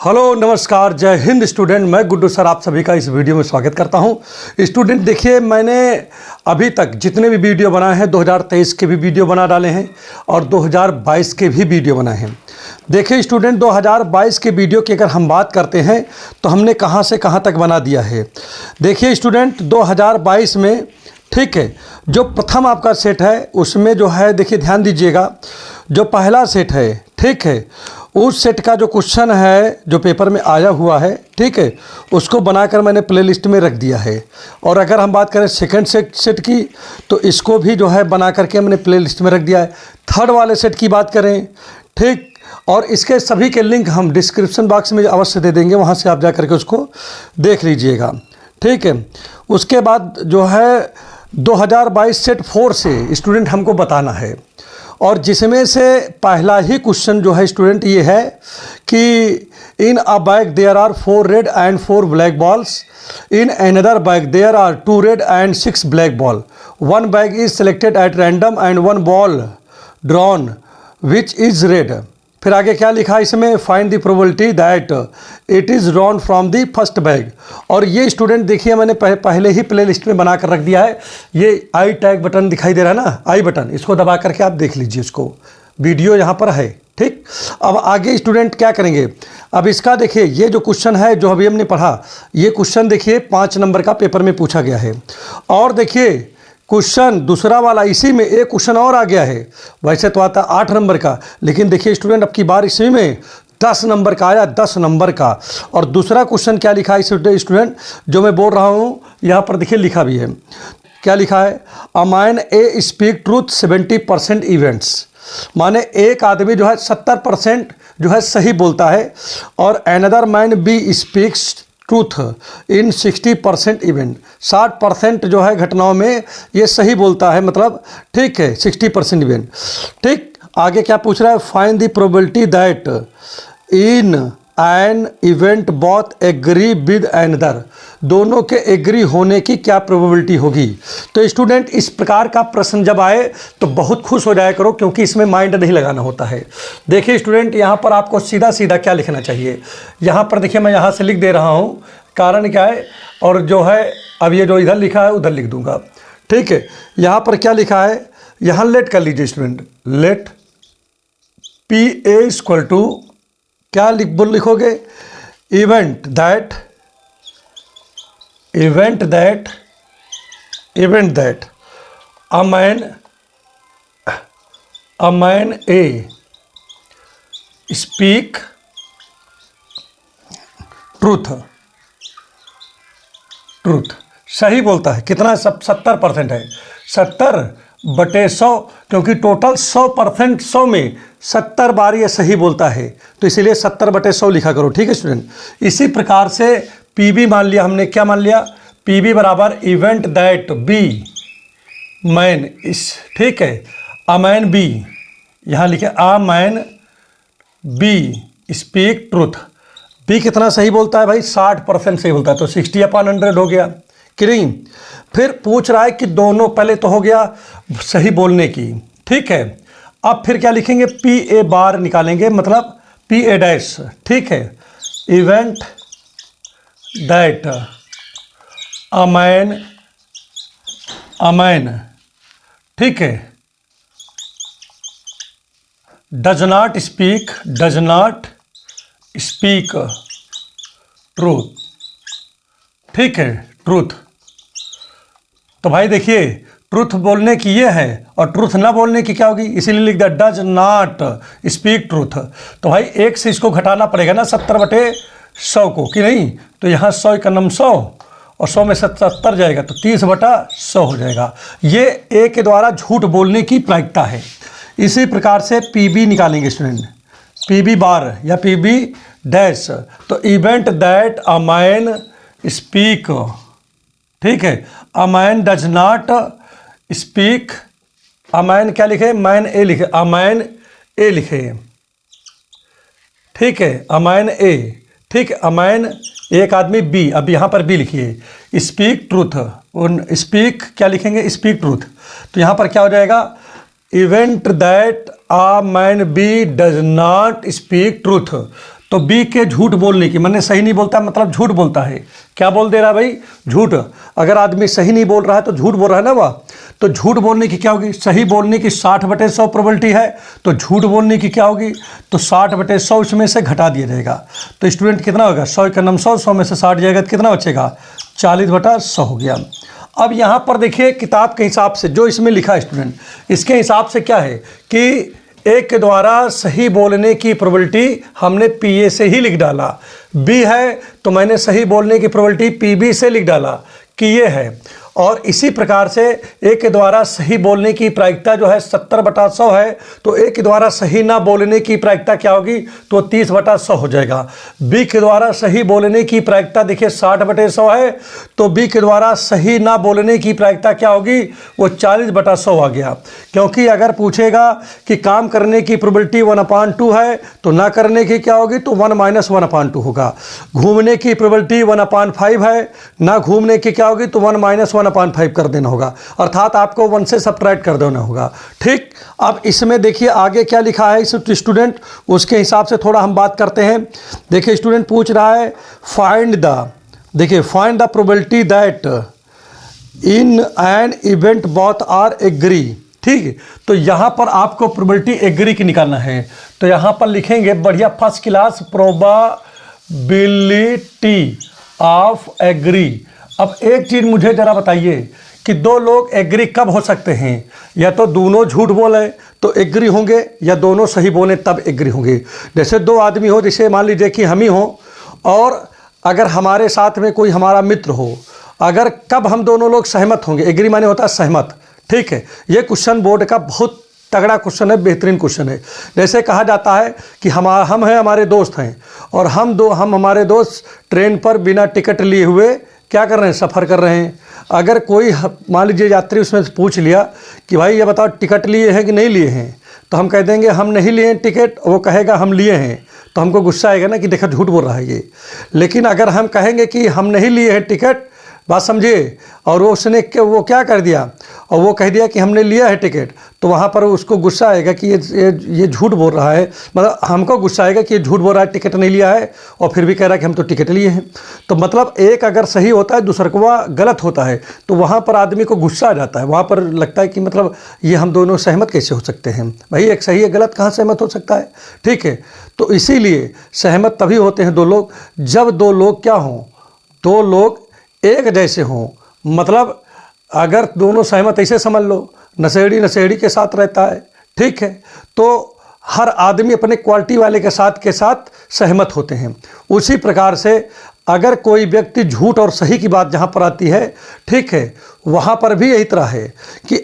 Hello नमस्कार जय Hind student. मैं गुड्डू सर आप सभी का इस वीडियो में स्वागत करता हूं। स्टूडेंट देखिए, मैंने अभी तक जितने भी वीडियो बनाए हैं 2023 के भी वीडियो बना डाले हैं और 2022 के भी वीडियो बनाए हैं। देखिए स्टूडेंट, 2022 के वीडियो की अगर हम बात करते हैं तो हमने कहां से कहां तक बना दिया है। देखिए स्टूडेंट, 2022 में ठीक है, जो प्रथम आपका सेट है उसमें जो है, देखिए ध्यान दीजिएगा, जो पहला सेट है ठीक है, उस सेट का जो क्वेश्चन है जो पेपर में आया हुआ है ठीक है, उसको बनाकर मैंने प्लेलिस्ट में रख दिया है। और अगर हम बात करें सेकंड सेट की तो इसको भी जो है बना करके मैंने प्लेलिस्ट में रख दिया है। थर्ड वाले सेट की बात करें ठीक, और इसके सभी के लिंक हम डिस्क्रिप्शन बॉक्स में अवश्य दे देंगे, वहाँ से आप जा करके उसको देख लीजिएगा ठीक है। उसके बाद जो है 2022 सेट 4 से स्टूडेंट हमको बताना है, और जिसमें से पहला ही क्वेश्चन जो है स्टूडेंट ये है कि in a bag there are 4 red and 4 black balls, in another bag there are 2 red and 6 black ball, 1 bag is selected at random and 1 ball drawn which is red. फिर आगे क्या लिखा इसमें, find the probability that it is drawn from the first bag. और ये student देखिए मैंने पहले ही प्ले लिस्ट में बना कर रख दिया है। ये आई टैग बटन दिखाई दे रहा है ना, आई बटन, इसको दबा करके आप देख लीजिए, इसको वीडियो यहाँ पर है ठीक। अब आगे स्टूडेंट क्या करेंगे, अब इसका देखिए ये जो क्वेश्चन है जो अभी हमने पढ़ा, ये क्वेश्चन देखिए 5 नंबर का पेपर में पूछा गया है। और देखिए क्वेश्चन दूसरा वाला इसी में एक क्वेश्चन और आ गया है, वैसे तो आता 8 नंबर का, लेकिन देखिए स्टूडेंट अब की बार इसी में 10 नंबर का आया, 10 नंबर का। और दूसरा क्वेश्चन क्या लिखा है स्टूडेंट, जो मैं बोल रहा हूँ यहाँ पर देखिए लिखा भी है, क्या लिखा है, a man A speak truth 70% events, माने एक आदमी जो है 70% जो है सही बोलता है, और another man B speaks truth in 60% event, 60% जो है घटनाओं में ये सही बोलता है, मतलब ठीक है 60% इवेंट ठीक। आगे क्या पूछ रहा है, find the probability that in an event both agree with another, दोनों के एग्री होने की क्या प्रोबेबिलिटी होगी। तो स्टूडेंट इस प्रकार का प्रश्न जब आए तो बहुत खुश हो जाया करो, क्योंकि इसमें माइंड नहीं लगाना होता है। देखिए स्टूडेंट, यहाँ पर आपको सीधा सीधा क्या लिखना चाहिए, यहाँ पर देखिए मैं यहाँ से लिख दे रहा हूँ, कारण क्या है, और जो है अब ये जो इधर लिखा है उधर लिख दूंगा ठीक है। यहाँ पर क्या लिखा है, यहाँ लेट कर लीजिए student, let P A equal to क्या लिखोगे, event that a man A speak truth सही बोलता है, कितना 70% है, 70/100, क्योंकि टोटल 100% 100 में 70 बार ये सही बोलता है, तो इसीलिए 70/100 लिखा करो ठीक है स्टूडेंट। इसी प्रकार से पी बी मान लिया हमने, क्या मान लिया, पी बी बराबर event that B man is ठीक है, अ मैन बी, यहाँ लिखे a man B speak truth, B कितना सही बोलता है भाई, 60% सही बोलता है, तो 60/100 हो गया कि नहीं। फिर पूछ रहा है कि दोनों, पहले तो हो गया सही बोलने की ठीक है, अब फिर क्या लिखेंगे, पी ए बार निकालेंगे, मतलब पी ए डैश ठीक है, इवेंट दैट अ मैन ठीक है डज नॉट स्पीक ट्रूथ ठीक है, ट्रूथ। तो भाई देखिए ट्रूथ बोलने की ये है और ट्रूथ ना बोलने की क्या होगी, इसीलिए लिख दिया डज नॉट स्पीक ट्रूथ। तो भाई एक से इसको घटाना पड़ेगा ना 70/100 को, कि नहीं, तो यहाँ 100 का नम 100 और 100 में 70 जाएगा तो 30/100 हो जाएगा। ये ए के द्वारा झूठ बोलने की प्रायिकता है। इसी प्रकार से पी बी निकालेंगे स्टूडेंट, पी बी बार या पी बी डैश, तो event that a man speak ठीक है, a man does not speak, a man क्या लिखे, मैन ए लिखे, अ मैन ए लिखे ठीक है, अ मैन ए ठीक है, अ मैन एक आदमी बी, अब यहाँ पर बी लिखिए, स्पीक ट्रूथ, उन स्पीक क्या लिखेंगे, स्पीक ट्रूथ, तो यहाँ पर क्या हो जाएगा, event that a man B does not speak truth. तो बी के झूठ बोलने की, मैंने सही नहीं बोलता मतलब झूठ बोलता है। क्या बोल दे रहा है भाई? झूठ। अगर आदमी सही नहीं बोल रहा है तो झूठ बोल रहा है ना वह। तो झूठ बोलने की क्या होगी? सही बोलने की 60/100 प्रोबेबिलिटी है, तो झूठ बोलने की क्या होगी? तो 60/100 इसमें से घटा दिया जाएगा। तो स्टूडेंट कितना होगा? 100 का नाम 100 में से 60 जाएगा तो कितना बचेगा? 40/100 हो गया। अब यहाँ पर देखिए किताब के हिसाब से जो इसमें लिखा है स्टूडेंट, इसके हिसाब से क्या है कि ए के द्वारा सही बोलने की प्रोबेबिलिटी हमने पी ए से ही लिख डाला। बी है तो मैंने सही बोलने की प्रोबेबिलिटी पी बी से लिख डाला कि ये है। और इसी प्रकार से ए के द्वारा सही बोलने की प्रायिकता जो है 70/100 है, तो ए के द्वारा सही ना बोलने की प्रायिकता क्या होगी? तो 30/100 हो जाएगा। बी के द्वारा सही बोलने की प्रायिकता देखिए 60/100 है, तो बी के द्वारा सही ना बोलने की प्रायिकता क्या होगी? वो 40/100 आ गया। क्योंकि अगर पूछेगा कि काम करने की प्रोबेबिलिटी 1/2 है तो ना करने की क्या होगी? तो 1 - 1/2 होगा। घूमने की प्रोबेबिलिटी 1/5 है, ना घूमने की क्या होगी? तो 1 - 1/5 कर देना होगा, अर्थात आपको 1 से सब्ट्रैक्ट कर देना होगा। ठीक। अब इसमें देखिए आगे क्या लिखा है स्टूडेंट, उसके हिसाब से थोड़ा हम बात करते हैं। देखिए स्टूडेंट पूछ रहा है find the probability that in an event both are agree. ठीक। तो यहाँ पर आपको प्रोबेबिलिटी एग्री की निकालना है, तो यहाँ पर लिखेंगे बढ़िया first class probability of agree. अब एक चीज़ मुझे ज़रा बताइए कि दो लोग एग्री कब हो सकते हैं? या तो दोनों झूठ बोले तो एग्री होंगे, या दोनों सही बोले तब एग्री होंगे। जैसे दो आदमी हो, जैसे मान लीजिए कि हम ही हो और अगर हमारे साथ में कोई हमारा मित्र हो, अगर कब हम दोनों लोग सहमत होंगे? एग्री माने होता है सहमत। ठीक है, ये क्वेश्चन बोर्ड का बहुत तगड़ा क्वेश्चन है, बेहतरीन क्वेश्चन है। जैसे कहा जाता है कि हम हैं, हमारे दोस्त हैं, और हम हमारे दोस्त ट्रेन पर बिना टिकट लिए हुए क्या कर रहे हैं? सफ़र कर रहे हैं। अगर कोई मान लीजिए यात्री उसमें से पूछ लिया कि भाई ये बताओ टिकट लिए हैं कि नहीं लिए हैं, तो हम कह देंगे हम नहीं लिए हैं टिकट, वो कहेगा हम लिए हैं, तो हमको गुस्सा आएगा ना कि देखा झूठ बोल रहा है ये। लेकिन अगर हम कहेंगे कि हम नहीं लिए हैं टिकट, बात समझिए, और वो क्या कर दिया, और वो कह दिया कि हमने लिया है टिकट, तो वहाँ पर उसको गुस्सा आएगा कि ये झूठ बोल रहा है। मतलब हमको गुस्सा आएगा कि ये झूठ बोल रहा है, टिकट नहीं लिया है, और फिर भी कह रहा है कि हम तो टिकट लिए हैं। तो मतलब एक अगर सही होता है दूसरा को वह गलत होता है, तो वहाँ पर आदमी को गुस्सा आ जाता है। वहाँ पर लगता है कि मतलब ये हम दोनों सहमत कैसे हो सकते हैं? भाई एक सही है गलत कहाँ सहमत हो सकता है? ठीक है, तो इसीलिए सहमत तभी होते हैं दो लोग जब दो लोग क्या हों? दो लोग एक जैसे हों। मतलब अगर दोनों सहमत, ऐसे समझ लो नशेड़ी के साथ रहता है। ठीक है, तो हर आदमी अपने क्वालिटी वाले के साथ सहमत होते हैं। उसी प्रकार से अगर कोई व्यक्ति झूठ और सही की बात जहाँ पर आती है, ठीक है, वहाँ पर भी यही तरह है कि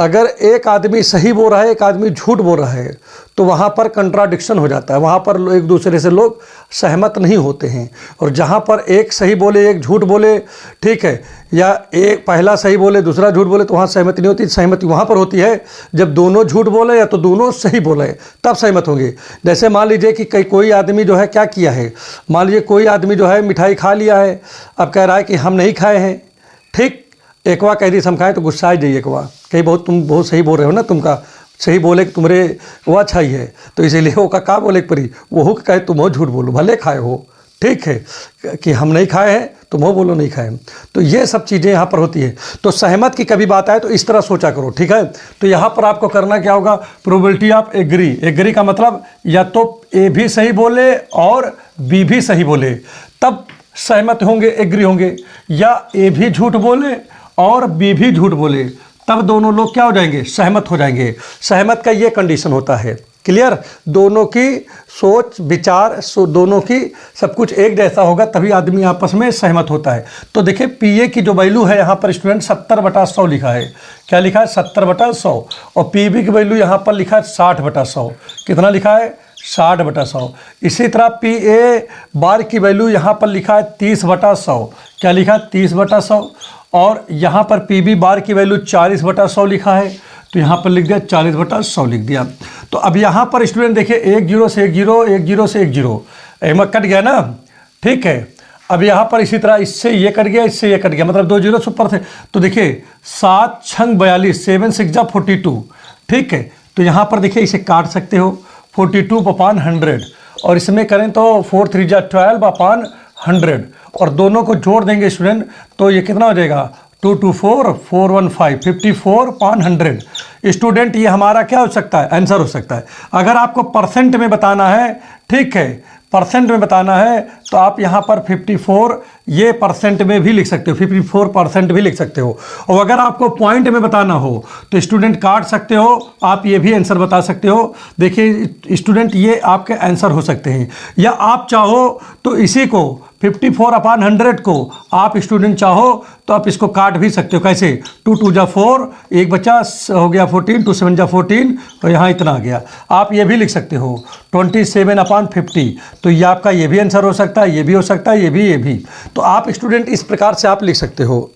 अगर एक आदमी सही बोल रहा है, एक आदमी झूठ बोल रहा है, तो वहाँ पर कंट्राडिक्शन हो जाता है। वहाँ पर एक दूसरे से लोग सहमत नहीं होते हैं। और जहाँ पर एक सही बोले एक झूठ बोले, ठीक है, या एक पहला सही बोले दूसरा झूठ बोले, तो वहाँ सहमति नहीं होती। सहमति वहाँ पर होती है जब दोनों झूठ बोले या तो दोनों सही बोले, तब सहमत होंगे। जैसे मान लीजिए कि कोई आदमी जो है क्या किया है, मान लीजिए कोई आदमी जो है मिठाई खा लिया है, अब कह रहा है कि हम नहीं खाए हैं। ठीक, एकवा कह दी हम खाएँ तो गुस्सा आ जाइए, एकवा कहीं तुम बहुत सही बोल रहे हो ना, तुमका सही बोले कि तुम्हारे वो अच्छा ही है, तो इसीलिए वो का बोले परी वो कहे तुम हो झूठ बोलो, भले खाए हो। ठीक है, कि हम नहीं खाए हैं तुम हो बोलो नहीं खाए। तो ये सब चीज़ें यहाँ पर होती है। तो सहमत की कभी बात आए तो इस तरह सोचा करो। ठीक है, तो यहाँ पर आपको करना क्या होगा? Probability of agree. एग्री का मतलब या तो ए भी सही बोले और बी भी सही बोले तब सहमत होंगे, एग्री होंगे, या ए भी झूठ बोले और बी भी झूठ बोले तब दोनों लोग क्या हो जाएंगे? सहमत हो जाएंगे। सहमत का ये कंडीशन होता है। क्लियर? दोनों की सोच विचार दोनों की सब कुछ एक जैसा होगा तभी आदमी आपस में सहमत होता है। तो देखिए पीए की जो वैल्यू है यहाँ पर स्टूडेंट 70/100 लिखा है। क्या लिखा है? 70/100। और पीबी की वैल्यू यहाँ पर लिखा है 60/100। कितना लिखा है? 60/100। इसी तरह पी ए बार की वैल्यू यहाँ पर लिखा है 30/100। क्या लिखा है? 30/100। और यहाँ पर पी बी बार की वैल्यू 40/100 लिखा है, तो यहाँ पर लिख दिया 40/100 लिख दिया। तो अब यहाँ पर स्टूडेंट देखिए 1 0 से 1 0, 1 0 से 1 0 एम कट गया ना। ठीक है, अब यहाँ पर इसी तरह इससे ये कट गया, इससे ये कट गया, मतलब 2 0 ऊपर थे। तो देखिए 7 6 42, 7 6 जा 42। ठीक है, तो यहाँ पर देखिए इसे काट सकते हो 42/100। और इसमें करें तो 4 3 जा 12 अपॉन 100 और दोनों को जोड़ देंगे स्टूडेंट तो ये कितना हो जाएगा 2 2 4 415 54 अपॉन 100। स्टूडेंट ये हमारा क्या हो सकता है आंसर हो सकता है। अगर आपको परसेंट में बताना है, ठीक है, परसेंट में बताना है तो आप यहाँ पर 54 ये परसेंट में भी लिख सकते हो, 54% भी लिख सकते हो। और अगर आपको पॉइंट में बताना हो तो स्टूडेंट काट सकते हो, आप ये भी आंसर बता सकते हो। देखिए स्टूडेंट ये आपके आंसर हो सकते हैं, या आप चाहो तो इसी को 54 अपॉन 100 को आप स्टूडेंट चाहो तो आप इसको काट भी सकते हो। कैसे 2 2 जा 4 एक बच्चा हो गया 14 2 7 जा 14 और यहाँ इतना आ गया। आप ये भी लिख सकते हो 27 अपॉन 50, तो ये आपका ये भी आंसर हो सकता है, ये भी हो सकता है, ये भी। तो आप स्टूडेंट इस प्रकार से आप लिख सकते हो।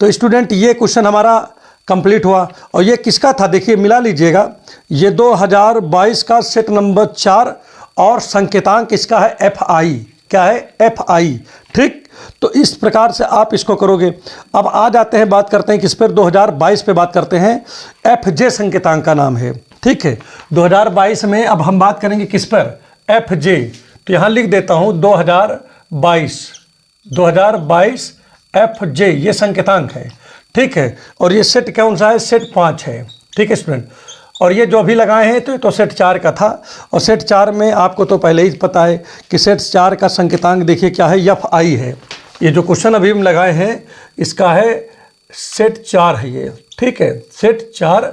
तो स्टूडेंट ये क्वेश्चन हमारा कंप्लीट हुआ और ये किसका था देखिए मिला लीजिएगा, ये 2022 का सेट नंबर 4 और संकेतांक इसका है FI। क्या है FI, ठीक। तो इस प्रकार से आप इसको करोगे। अब आ जाते हैं, बात करते हैं किस पर, 2022 पे बात करते हैं। FJ संकेतांक का नाम है, ठीक है। 2022 में अब हम बात करेंगे किस पर, FJ। तो यहाँ लिख देता हूँ 2022 FJ ये संकेतांक है, ठीक है। और ये सेट कौन सा है, सेट 5 है, ठीक है स्टूडेंट। और ये जो अभी लगाए हैं तो सेट 4 का था। और सेट 4 में आपको तो पहले ही पता है कि सेट 4 का संकेतांक देखिए क्या है, FI है। ये जो क्वेश्चन अभी हम लगाए हैं इसका है सेट 4 है ये, ठीक है, सेट 4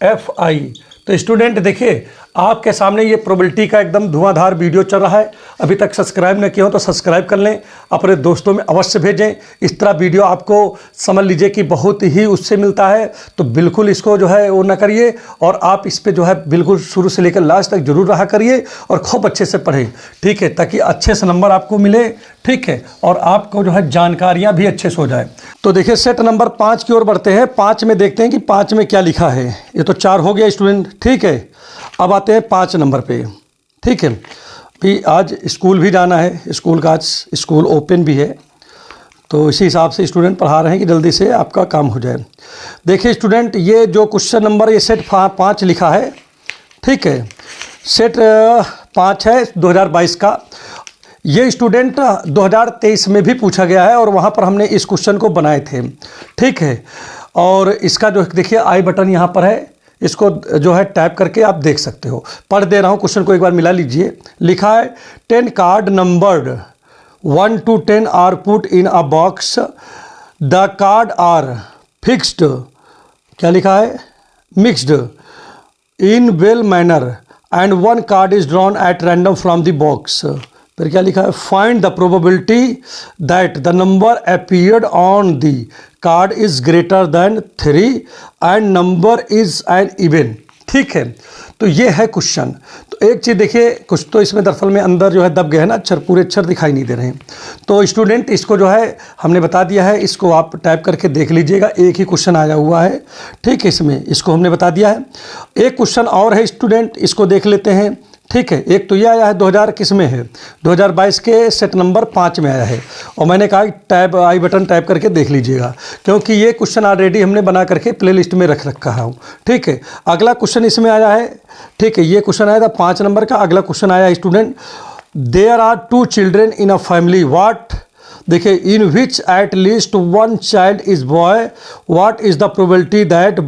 FI। तो स्टूडेंट देखिए आपके सामने ये प्रोबेबिलिटी का एकदम धुआंधार वीडियो चल रहा है। अभी तक सब्सक्राइब न किया हो तो सब्सक्राइब कर लें, अपने दोस्तों में अवश्य भेजें। इस तरह वीडियो आपको समझ लीजिए कि बहुत ही उससे मिलता है, तो बिल्कुल इसको जो है वो ना करिए और आप इस पे जो है बिल्कुल शुरू से लेकर लास्ट तक जरूर रहा करिए और खूब अच्छे से पढ़ें, ठीक है, ताकि अच्छे से नंबर आपको मिले, ठीक है, और आपको जो है जानकारियाँ भी अच्छे से हो जाए। तो देखिए सेट नंबर 5 की ओर बढ़ते हैं। 5 में देखते हैं कि 5 में क्या लिखा है। ये तो 4 हो गया स्टूडेंट, ठीक है। अब आते हैं 5 नंबर पे, ठीक है। भी आज स्कूल भी जाना है, स्कूल का आज स्कूल ओपन भी है, तो इसी हिसाब से स्टूडेंट पढ़ा रहे हैं कि जल्दी से आपका काम हो जाए। देखिए स्टूडेंट ये जो क्वेश्चन नंबर ये सेट 5 लिखा है, ठीक है, सेट 5 है 2022 का। ये स्टूडेंट 2023 में भी पूछा गया है और वहाँ पर हमने इस क्वेश्चन को बनाए थे, ठीक है। और इसका जो देखिए आई बटन यहाँ पर है, इसको जो है टैप करके आप देख सकते हो। पढ़ दे रहा हूँ क्वेश्चन को, एक बार मिला लीजिए। लिखा है 10 card numbered 1 to 10 are put in a box, the card are fixed, क्या लिखा है, mixed in well manner and 1 card is drawn at random from the box. फिर क्या लिखा है, find the probability that the number appeared on the card is greater than 3 and number is an even, ठीक है। तो ये है question. तो एक चीज़ देखिए, कुछ तो इसमें दरअसल में अंदर जो है दब गए हैं ना अक्षर, पूरे अक्षर दिखाई नहीं दे रहे हैं। तो स्टूडेंट इसको जो है हमने बता दिया है, इसको आप टाइप करके देख लीजिएगा। एक ही क्वेश्चन आया हुआ है, ठीक है, इसमें इसको हमने बता दिया है। एक क्वेश्चन और है स्टूडेंट, इसको देख लेते हैं, ठीक है। एक तो ये आया है 2000 किस में है, 2022 के सेट नंबर 5 में आया है। और मैंने कहा टैब आई बटन टाइप करके देख लीजिएगा, क्योंकि ये क्वेश्चन ऑलरेडी हमने बना करके प्लेलिस्ट में रख रखा हूँ, ठीक है। अगला क्वेश्चन इसमें आया है, ठीक है, ये क्वेश्चन आया था 5 नंबर का। अगला क्वेश्चन आया student, there are 2 children in a family, what, देखिए, in which at least 1 child is boy, what is the probability that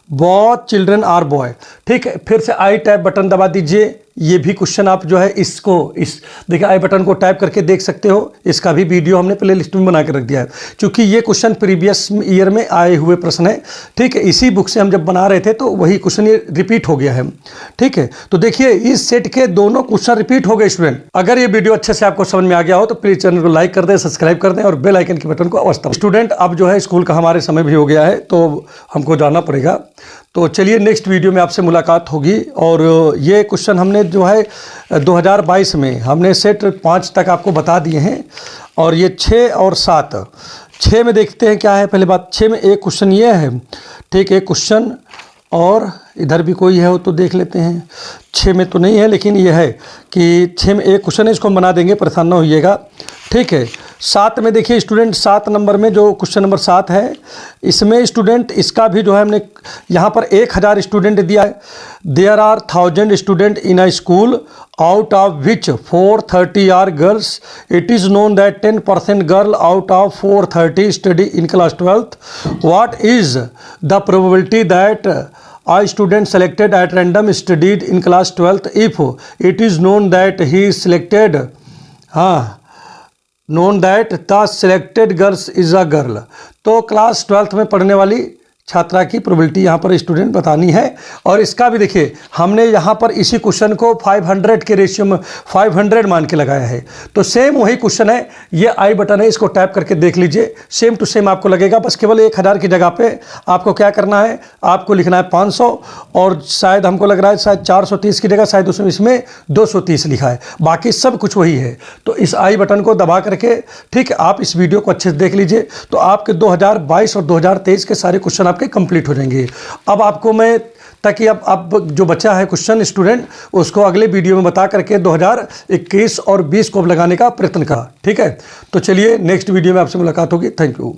both children are boy, ठीक है। फिर से आई टैप बटन दबा दीजिए। ये भी क्वेश्चन आप जो है इसको देखिए आई बटन को टाइप करके देख सकते हो। इसका भी वीडियो हमने प्ले लिस्ट में बना के रख दिया है, क्योंकि ये क्वेश्चन प्रीवियस ईयर में आए हुए प्रश्न है, ठीक है। इसी बुक से हम जब बना रहे थे तो वही क्वेश्चन ये रिपीट हो गया है, ठीक है। तो देखिए इस सेट के दोनों क्वेश्चन रिपीट हो गए स्टूडेंट। अगर ये वीडियो अच्छे से आपको समझ में आ गया हो तो प्लीज चैनल को लाइक कर दें, सब्सक्राइब कर दें और बेल आइकन के बटन को अवश्य दबाएं। स्टूडेंट अब जो है स्कूल का हमारे समय भी हो गया है तो हमको जाना पड़ेगा। तो चलिए नेक्स्ट वीडियो में आपसे मुलाकात होगी। और ये क्वेश्चन हमने जो है 2022 में हमने सेट 5 तक आपको बता दिए हैं। और ये 6 और 7, 6 में देखते हैं क्या है। पहले बात 6 में एक क्वेश्चन ये है, ठीक है, क्वेश्चन, और इधर भी कोई है वो तो देख लेते हैं। 6 में तो नहीं है, लेकिन ये है कि 6 में एक क्वेश्चन है, इसको हम बना देंगे, परेशान ना होइएगा। ठीक है। 7 में देखिए स्टूडेंट, 7 नंबर में जो क्वेश्चन नंबर 7 है, इसमें स्टूडेंट इसका भी जो है हमने यहाँ पर 1000 स्टूडेंट दिया है। There are 1000 student in a school out of which 430 are girls. It is known that 10% girl out of 430 study in class 12th। What is the probability that a student selected at random studied in class 12th if it is known that he is selected known that the selected girls is a girl। तो class 12th में पढ़ने वाली छात्रा की probability यहाँ पर student बतानी है। और इसका भी देखिए हमने यहाँ पर इसी क्वेश्चन को 500 के रेशियो में 500 मान के लगाया है। तो सेम वही क्वेश्चन है, ये आई बटन है, इसको टैप करके देख लीजिए, सेम टू सेम आपको लगेगा। बस केवल 1000 की जगह पे आपको क्या करना है, आपको लिखना है 500, और शायद हमको लग रहा है शायद 430 की जगह शायद उसमें इसमें 230 लिखा है, बाकी सब कुछ वही है। तो इस आई बटन को दबा करके ठीक है आप इस वीडियो को अच्छे से देख लीजिए, तो आपके 2022 और 2023 के सारे क्वेश्चन के कंप्लीट हो जाएंगे। अब आपको मैं, ताकि अब जो बचा है क्वेश्चन स्टूडेंट, उसको अगले वीडियो में बता करके 2021 और 20 को लगाने का प्रयत्न करा। ठीक है, तो चलिए नेक्स्ट वीडियो में आपसे मुलाकात होगी। Thank you.